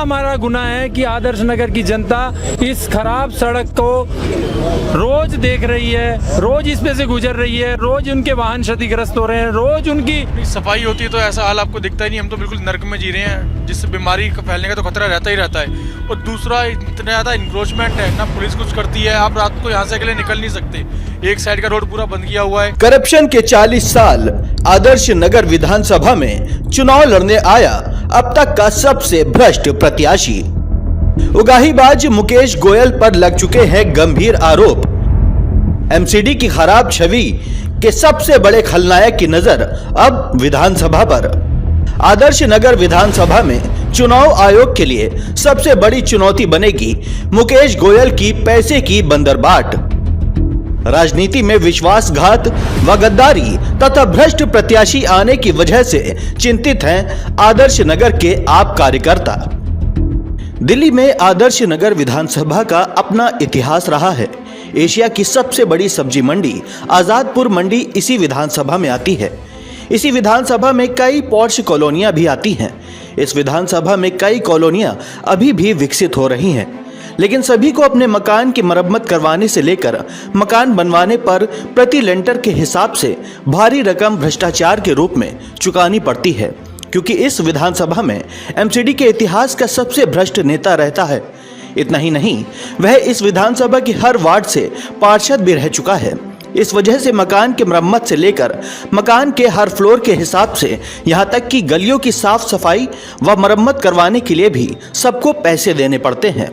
हमारा गुनाह है कि आदर्श नगर की जनता इस खराब सड़क को रोज देख रही है, रोज इस पे से गुजर रही है, रोज उनके वाहन क्षतिग्रस्त हो रहे हैं, रोज उनकी सफाई होती है तो ऐसा हाल आपको दिखता ही नहीं। हम तो बिल्कुल नर्क में जी रहे हैं, जिससे बीमारी फैलने का तो खतरा रहता ही रहता है। और दूसरा, इतना ज़्यादा इंक्रोचमेंट है, ना पुलिस कुछ करती है। आप रात को यहाँ से अकेले निकल नहीं सकते, एक साइड का रोड पूरा बंद किया हुआ है। करप्शन के 40 साल आदर्श नगर विधानसभा में चुनाव लड़ने आया अब तक का सबसे भ्रष्ट प्रत्याशी। उगाहीबाज मुकेश गोयल पर लग चुके हैं गंभीर आरोप। एमसीडी की खराब छवि के सबसे बड़े खलनायक की नजर अब विधानसभा पर। आदर्श नगर विधानसभा में चुनाव आयोग के लिए सबसे बड़ी चुनौती बनेगी मुकेश गोयल की पैसे की बंदरबाट। राजनीति में विश्वासघात व गद्दारी तथा भ्रष्ट प्रत्याशी आने की वजह से चिंतित हैं आदर्श नगर के आप कार्यकर्ता। दिल्ली में आदर्श नगर विधानसभा का अपना इतिहास रहा है। एशिया की सबसे बड़ी सब्जी मंडी आजादपुर मंडी इसी विधानसभा में आती है। इसी विधानसभा में कई पॉश कॉलोनियां भी आती हैं। इस विधानसभा में कई कॉलोनियां अभी भी विकसित हो रही हैं, लेकिन सभी को अपने मकान की मरम्मत करवाने से लेकर मकान बनवाने पर प्रति लेंटर के हिसाब से भारी रकम भ्रष्टाचार के रूप में चुकानी पड़ती है, क्योंकि इस विधानसभा में एमसीडी के इतिहास का सबसे भ्रष्ट नेता रहता है। इतना ही नहीं, वह इस विधानसभा की हर वार्ड से पार्षद भी रह चुका है। इस वजह से मकान की मरम्मत से लेकर मकान के हर फ्लोर के हिसाब से यहाँ तक कि गलियों की साफ सफाई व मरम्मत करवाने के लिए भी सबको पैसे देने पड़ते हैं।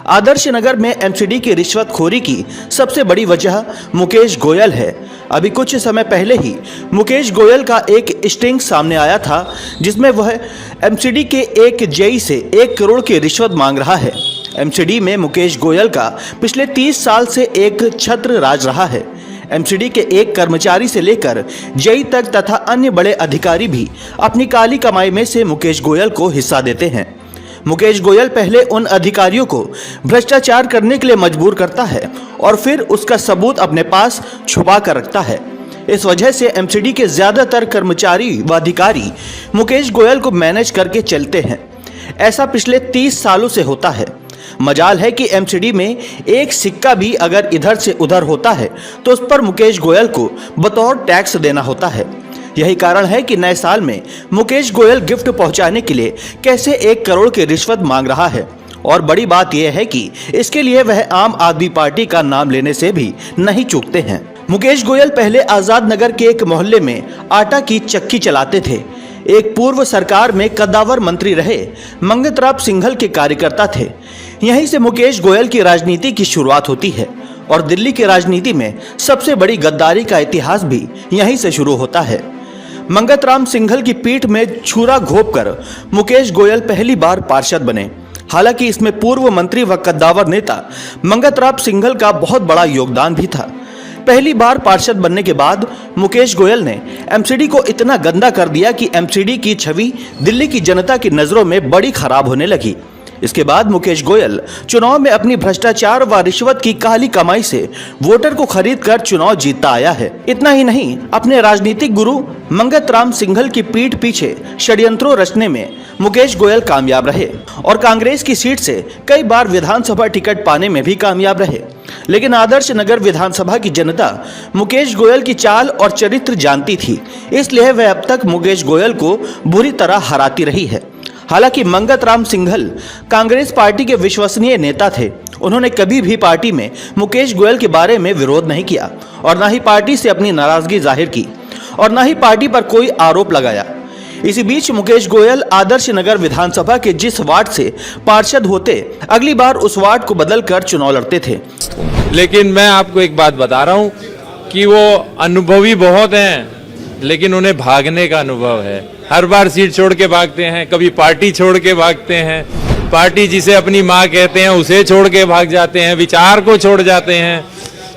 आदर्श नगर में एमसीडी की रिश्वतखोरी की सबसे बड़ी वजह मुकेश गोयल है। अभी कुछ समय पहले ही मुकेश गोयल का एक स्टिंग सामने आया था, जिसमें वह एमसीडी के एक जेई से 1 करोड़ की रिश्वत मांग रहा है। एमसीडी में मुकेश गोयल का पिछले 30 साल से एक छत्र राज रहा है। एमसीडी के एक कर्मचारी से लेकर जेई तक तथा अन्य बड़े अधिकारी भी अपनी काली कमाई में से मुकेश गोयल को हिस्सा देते हैं। मुकेश गोयल पहले उन अधिकारियों को भ्रष्टाचार करने के लिए मजबूर करता है और फिर उसका सबूत अपने पास छुपा कर रखता है। इस वजह से एमसीडी के ज्यादातर कर्मचारी व अधिकारी मुकेश गोयल को मैनेज करके चलते हैं। ऐसा पिछले 30 सालों से होता है। मजाल है कि एमसीडी में एक सिक्का भी अगर इधर से उधर होता है तो उस पर मुकेश गोयल को बतौर टैक्स देना होता है। यही कारण है कि नए साल में मुकेश गोयल गिफ्ट पहुंचाने के लिए कैसे 1 करोड़ की रिश्वत मांग रहा है। और बड़ी बात यह है कि इसके लिए वह आम आदमी पार्टी का नाम लेने से भी नहीं चूकते हैं। मुकेश गोयल पहले आजाद नगर के एक मोहल्ले में आटा की चक्की चलाते थे। एक पूर्व सरकार में कद्दावर मंत्री रहे मंगतराम सिंघल के कार्यकर्ता थे। यहीं से मुकेश गोयल की राजनीति की शुरुआत होती है और दिल्ली की राजनीति में सबसे बड़ी गद्दारी का इतिहास भी यहीं से शुरू होता है। मंगतराम सिंघल की पीठ में छुरा घोंपकर मुकेश गोयल पहली बार पार्षद बने। हालांकि इसमें पूर्व मंत्री व कद्दावर नेता मंगतराम सिंघल का बहुत बड़ा योगदान भी था। पहली बार पार्षद बनने के बाद मुकेश गोयल ने एमसीडी को इतना गंदा कर दिया कि एमसीडी की छवि दिल्ली की जनता की नजरों में बड़ी खराब होने लगी। इसके बाद मुकेश गोयल चुनाव में अपनी भ्रष्टाचार व रिश्वत की काली कमाई से वोटर को खरीदकर चुनाव जीतता आया है। इतना ही नहीं, अपने राजनीतिक गुरु मंगतराम सिंघल की पीठ पीछे षड्यंत्रों रचने में मुकेश गोयल कामयाब रहे और कांग्रेस की सीट से कई बार विधानसभा टिकट पाने में भी कामयाब रहे। लेकिन आदर्श नगर विधानसभा की जनता मुकेश गोयल की चाल और चरित्र जानती थी, इसलिए वह अब तक मुकेश गोयल को बुरी तरह हराती रही है। हालांकि मंगतराम सिंघल कांग्रेस पार्टी के विश्वसनीय नेता थे। उन्होंने कभी भी पार्टी में मुकेश गोयल के बारे में विरोध नहीं किया और न ही पार्टी से अपनी नाराजगी जाहिर की और न ही पार्टी पर कोई आरोप लगाया। इसी बीच मुकेश गोयल आदर्श नगर विधानसभा के जिस वार्ड से पार्षद होते, अगली बार उस वार्ड को बदलकर चुनाव लड़ते थे। लेकिन मैं आपको एक बात बता रहा हूँ कि वो अनुभवी बहुत हैं, लेकिन उन्हें भागने का अनुभव है। हर बार सीट छोड़ के भागते हैं, कभी पार्टी छोड़ के भागते हैं, पार्टी जिसे अपनी माँ कहते हैं उसे छोड़ के भाग जाते हैं, विचार को छोड़ जाते हैं।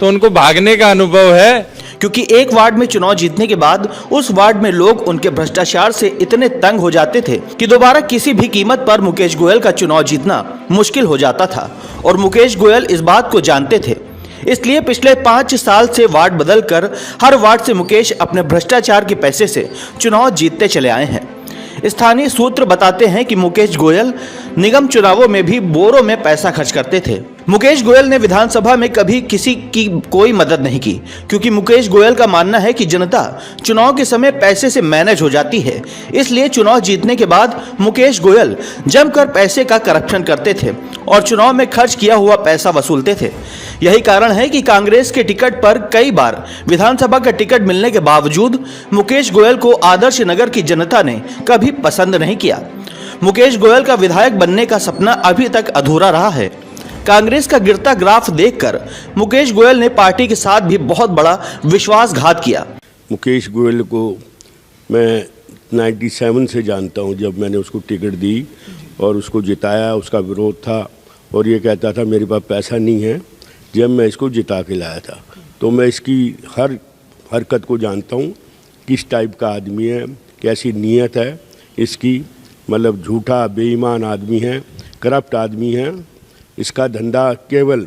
तो उनको भागने का अनुभव है, क्योंकि एक वार्ड में चुनाव जीतने के बाद उस वार्ड में लोग उनके भ्रष्टाचार से इतने तंग हो जाते थे कि दोबारा किसी भी कीमत पर मुकेश गोयल का चुनाव जीतना मुश्किल हो जाता था और मुकेश गोयल इस बात को जानते थे। इसलिए पिछले 5 साल से वार्ड बदलकर हर वार्ड से मुकेश अपने भ्रष्टाचार के पैसे से चुनाव जीतते चले आए हैं। स्थानीय सूत्र बताते हैं कि मुकेश गोयल निगम चुनावों में भी बोरों में पैसा खर्च करते थे। मुकेश गोयल ने विधानसभा में कभी किसी की कोई मदद नहीं की, क्योंकि मुकेश गोयल का मानना है कि जनता चुनाव के समय पैसे से मैनेज हो जाती है। इसलिए चुनाव जीतने के बाद मुकेश गोयल जमकर पैसे का करप्शन करते थे और चुनाव में खर्च किया हुआ पैसा वसूलते थे। यही कारण है कि कांग्रेस के टिकट पर कई बार विधानसभा का टिकट मिलने के बावजूद मुकेश गोयल को आदर्श नगर की जनता ने कभी पसंद नहीं किया। मुकेश गोयल का विधायक बनने का सपना अभी तक अधूरा रहा है। कांग्रेस का गिरता ग्राफ देखकर मुकेश गोयल ने पार्टी के साथ भी बहुत बड़ा विश्वासघात किया। मुकेश गोयल को मैं 97 से जानता हूं, जब मैंने उसको टिकट दी और उसको जिताया। उसका विरोध था और ये कहता था मेरे पास पैसा नहीं है, जब मैं इसको जिता के लाया था। तो मैं इसकी हर हरकत को जानता हूं, किस टाइप का आदमी है, कैसी नीयत है इसकी। मतलब झूठा बेईमान आदमी है, करप्ट आदमी है। इसका धंधा केवल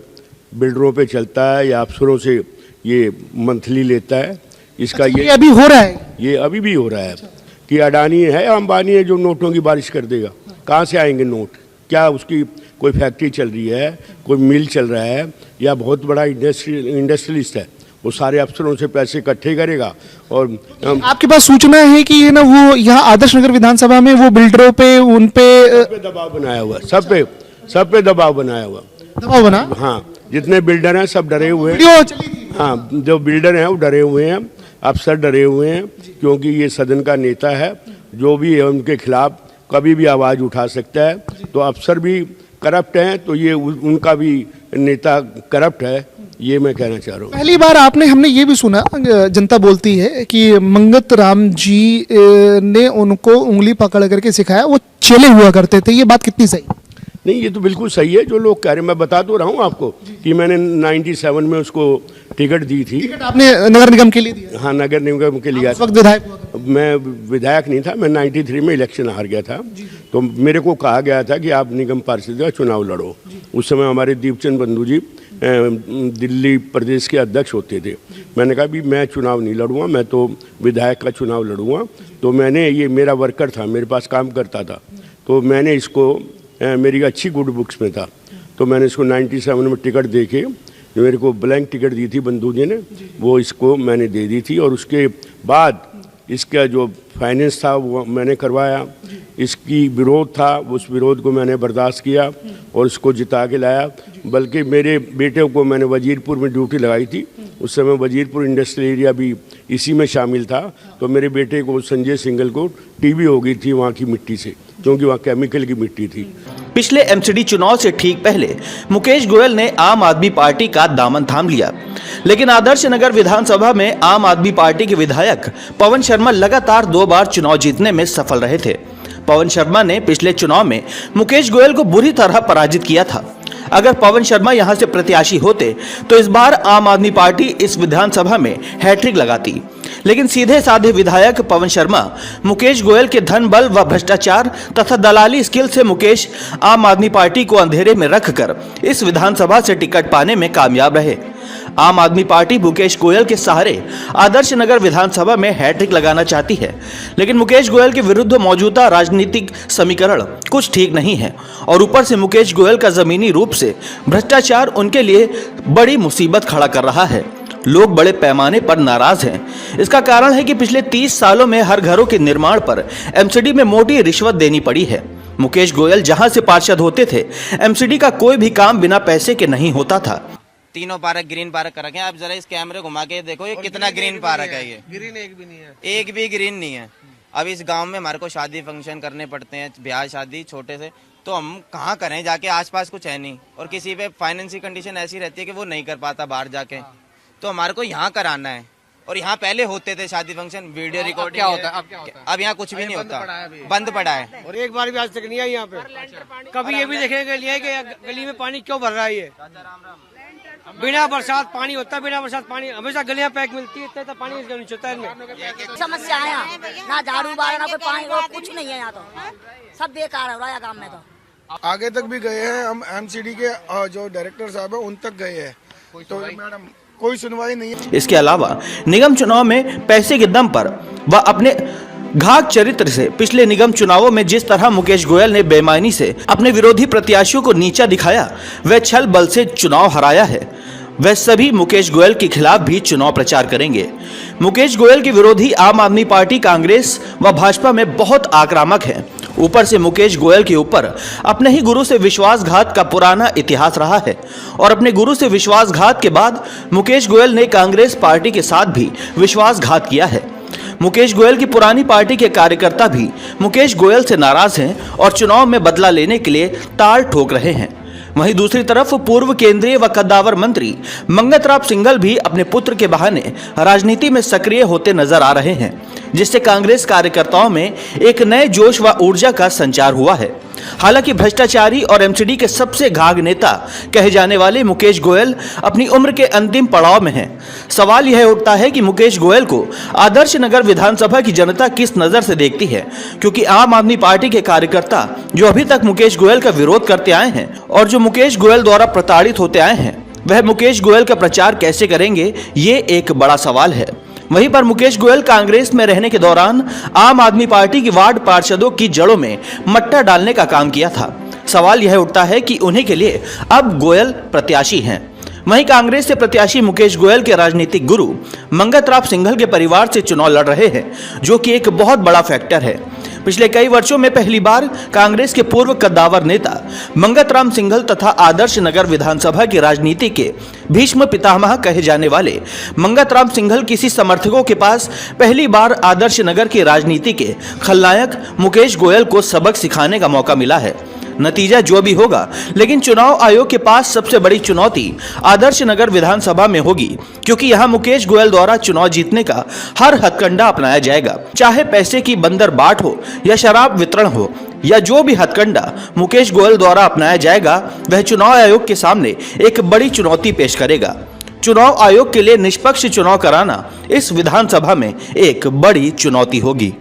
बिल्डरों पे चलता है या अफसरों से ये मंथली लेता है। इसका ये अभी हो रहा है, ये अभी भी हो रहा है कि अडानी है या अंबानी है जो नोटों की बारिश कर देगा। कहाँ से आएंगे नोट? क्या उसकी कोई फैक्ट्री चल रही है, कोई मिल चल रहा है, या बहुत बड़ा इंडस्ट्रियलिस्ट है, वो सारे अफसरों से पैसे इकट्ठे करेगा। और आपके पास सूचना है कि ना वो यहाँ आदर्श नगर विधानसभा में वो बिल्डरों पे उन पे दबाव बनाया हुआ है, सब पे दबाव बनाया हुआ। दबाव बना। हाँ, जितने बिल्डर हैं सब डरे हुए हैं। वीडियो चली थी। हाँ, जो बिल्डर हैं वो डरे हुए हैं, अफसर डरे हुए हैं, क्योंकि ये सदन का नेता है। जो भी है उनके खिलाफ कभी भी आवाज़ उठा सकता है। तो अफसर भी करप्ट हैं, तो ये उनका भी नेता करप्ट है, ये मैं कहना चाह रहा हूँ। पहली बार हमने ये भी सुना, जनता बोलती है कि मंगत राम जी ने उनको उंगली पकड़ करके सिखाया, वो चले हुआ करते थे। ये बात कितनी सही? नहीं, ये तो बिल्कुल सही है जो लोग कह रहे हैं। मैं बता तो रहा हूँ आपको कि मैंने 97 में उसको टिकट दी थी। टिकट आपने नगर निगम के लिए दिया? हाँ, नगर निगम के लिए। उस वक्त विधायक हुआ था? मैं विधायक नहीं था, मैं 93 में इलेक्शन हार गया था। तो मेरे को कहा गया था कि आप निगम पार्षद का चुनाव लड़ो। उस समय हमारे दीपचंद बंधु जी दिल्ली प्रदेश के अध्यक्ष होते थे। मैंने कहा भी मैं चुनाव नहीं लड़ूंगा, मैं तो विधायक का चुनाव लड़ूंगा। तो मैंने, ये मेरा वर्कर था, मेरे पास काम करता था, तो मैंने इसको, मेरी अच्छी गुड बुक्स में था, तो मैंने इसको 97 में टिकट दे के, जो मेरे को ब्लैंक टिकट दी थी बंधु जी ने, वो इसको मैंने दे दी थी। और उसके बाद इसका जो फाइनेंस था वो मैंने करवाया। इसकी विरोध था, उस विरोध को मैंने बर्दाश्त किया और उसको जिता के लाया। बल्कि मेरे बेटे को मैंने वजीरपुर में ड्यूटी लगाई थी। उस समय वजीरपुर इंडस्ट्रियल एरिया भी इसी में शामिल था। तो मेरे बेटे को, संजय सिंघल को, टीबी हो गई थी वहाँ की मिट्टी से, क्योंकि वहाँ केमिकल की मिट्टी थी। पिछले एमसीडी चुनाव से ठीक पहले मुकेश गोयल ने आम आदमी पार्टी का दामन थाम लिया, लेकिन आदर्श नगर विधानसभा में आम आदमी पार्टी के विधायक पवन शर्मा लगातार 2 बार चुनाव जीतने में सफल रहे थे। पवन शर्मा ने पिछले चुनाव में मुकेश गोयल को बुरी तरह पराजित किया था। अगर पवन शर्मा यहां से प्रत्याशी होते तो इस बार आम आदमी पार्टी इस विधानसभा में हैट्रिक लगाती, लेकिन सीधे साधे विधायक पवन शर्मा मुकेश गोयल के धन बल व भ्रष्टाचार तथा दलाली स्किल से मुकेश आम आदमी पार्टी को अंधेरे में रखकर इस विधानसभा से टिकट पाने में कामयाब रहे। आम आदमी पार्टी मुकेश गोयल के सहारे आदर्श नगर विधानसभा में हैट्रिक लगाना चाहती है, लेकिन मुकेश गोयल के विरुद्ध मौजूदा राजनीतिक समीकरण कुछ ठीक नहीं है और ऊपर से मुकेश गोयल का जमीनी रूप से भ्रष्टाचार उनके लिए बड़ी मुसीबत खड़ा कर रहा है। लोग बड़े पैमाने पर नाराज हैं। इसका कारण है कि पिछले 30 सालों में हर घरों के निर्माण पर एमसीडी में मोटी रिश्वत देनी पड़ी है। मुकेश गोयल जहां से पार्षद होते थे, एमसीडी का कोई भी काम बिना पैसे के नहीं होता था। तीनों पार्क ग्रीन पार्क कर रखे हैं। आप जरा इस कैमरे घुमा के देखो, ये कितना ग्रीन पार्क है। ये ग्रीन एक भी नहीं है, एक भी ग्रीन नहीं है। अब इस गांव में हमारे को शादी फंक्शन करने पड़ते हैं, ब्याह शादी छोटे से, तो हम कहाँ करें जाके? आसपास कुछ है नहीं, और किसी पे फाइनेंस की कंडीशन ऐसी रहती है कि वो नहीं कर पाता बाहर जाके, तो हमारे को यहाँ कराना है। और यहाँ पहले होते थे शादी फंक्शन, वीडियो रिकॉर्डिंग। क्या होता है? अब क्या होता है? अब यहाँ कुछ भी नहीं होता, बंद पड़ा है। और एक बार भी आज तक नहीं आई यहाँ पे। कभी ये भी देखेंगे लिए कि गली में पानी क्यों भर रहा है। ये बिना बरसात पानी होता है, बिना बरसात पानी हमेशा गलियां पैक मिलती है, इतना पानी इसका नीचे होता है इनमें। समस्या है यहाँ, ना झाड़ू बार ना कोई पानी और कुछ नहीं है यहाँ, तो सब बेकार है राया गांव में। तो आगे तक भी गए हैं हम, एमसीडी के जो डायरेक्टर साहब है उन तक गए हैं, तो मैडम कोई सुनवाई नहीं है। इसके अलावा निगम चुनाव में पैसे के दम पर व अपने घात चरित्र से पिछले निगम चुनावों में जिस तरह मुकेश गोयल ने बेईमानी से अपने विरोधी प्रत्याशियों को नीचा दिखाया, वह छल बल से चुनाव हराया है, वह सभी मुकेश गोयल के खिलाफ भी चुनाव प्रचार करेंगे। मुकेश गोयल के विरोधी आम आदमी पार्टी, कांग्रेस व भाजपा में बहुत आक्रामक हैं। ऊपर से मुकेश गोयल के ऊपर अपने ही गुरु से विश्वासघात का पुराना इतिहास रहा है और अपने गुरु से विश्वासघात के बाद मुकेश गोयल ने कांग्रेस पार्टी के साथ भी विश्वासघात किया है। मुकेश गोयल की पुरानी पार्टी के कार्यकर्ता भी मुकेश गोयल से नाराज हैं और चुनाव में बदला लेने के लिए ताल ठोक रहे हैं। वहीं दूसरी तरफ पूर्व केंद्रीय व कद्दावर मंत्री मंगत राम सिंघल भी अपने पुत्र के बहाने राजनीति में सक्रिय होते नजर आ रहे हैं, जिससे कांग्रेस कार्यकर्ताओं में एक नए जोश व ऊर्जा का संचार हुआ है। हालांकि भ्रष्टाचारी और एमसीडी के सबसे घाघ नेता कहे जाने वाले मुकेश गोयल अपनी उम्र के अंतिम पड़ाव में हैं। सवाल यह उठता है कि मुकेश गोयल को आदर्श नगर विधानसभा की जनता किस नजर से देखती है, क्योंकि आम आदमी पार्टी के कार्यकर्ता जो अभी तक मुकेश गोयल का विरोध करते आए हैं और जो मुकेश गोयल द्वारा प्रताड़ित होते आए हैं, वह मुकेश गोयल का प्रचार कैसे करेंगे, ये एक बड़ा सवाल है। वहीं पर मुकेश गोयल कांग्रेस में रहने के दौरान आम आदमी पार्टी की वार्ड पार्षदों की जड़ों में मट्टा डालने का काम किया था। सवाल यह उठता है कि उन्हीं के लिए अब गोयल प्रत्याशी हैं। वहीं कांग्रेस से प्रत्याशी मुकेश गोयल के राजनीतिक गुरु मंगत राम सिंघल के परिवार से चुनाव लड़ रहे हैं, जो कि एक बहुत बड़ा फैक्टर है। पिछले कई वर्षों में पहली बार कांग्रेस के पूर्व कद्दावर नेता मंगत राम सिंघल तथा आदर्श नगर विधानसभा की राजनीति के भीष्म पितामह कहे जाने वाले मंगत राम सिंघल किसी समर्थकों के पास पहली बार आदर्श नगर की राजनीति के खलनायक मुकेश गोयल को सबक सिखाने का मौका मिला है। नतीजा जो भी होगा, लेकिन चुनाव आयोग के पास सबसे बड़ी चुनौती आदर्श नगर विधानसभा में होगी, क्योंकि यहां मुकेश गोयल द्वारा चुनाव जीतने का हर हथकंडा अपनाया जाएगा, चाहे पैसे की बंदर बाट हो या शराब वितरण हो या जो भी हथकंडा मुकेश गोयल द्वारा अपनाया जाएगा, वह चुनाव आयोग के सामने एक बड़ी चुनौती पेश करेगा। चुनाव आयोग के लिए निष्पक्ष चुनाव कराना इस विधानसभा में एक बड़ी चुनौती होगी।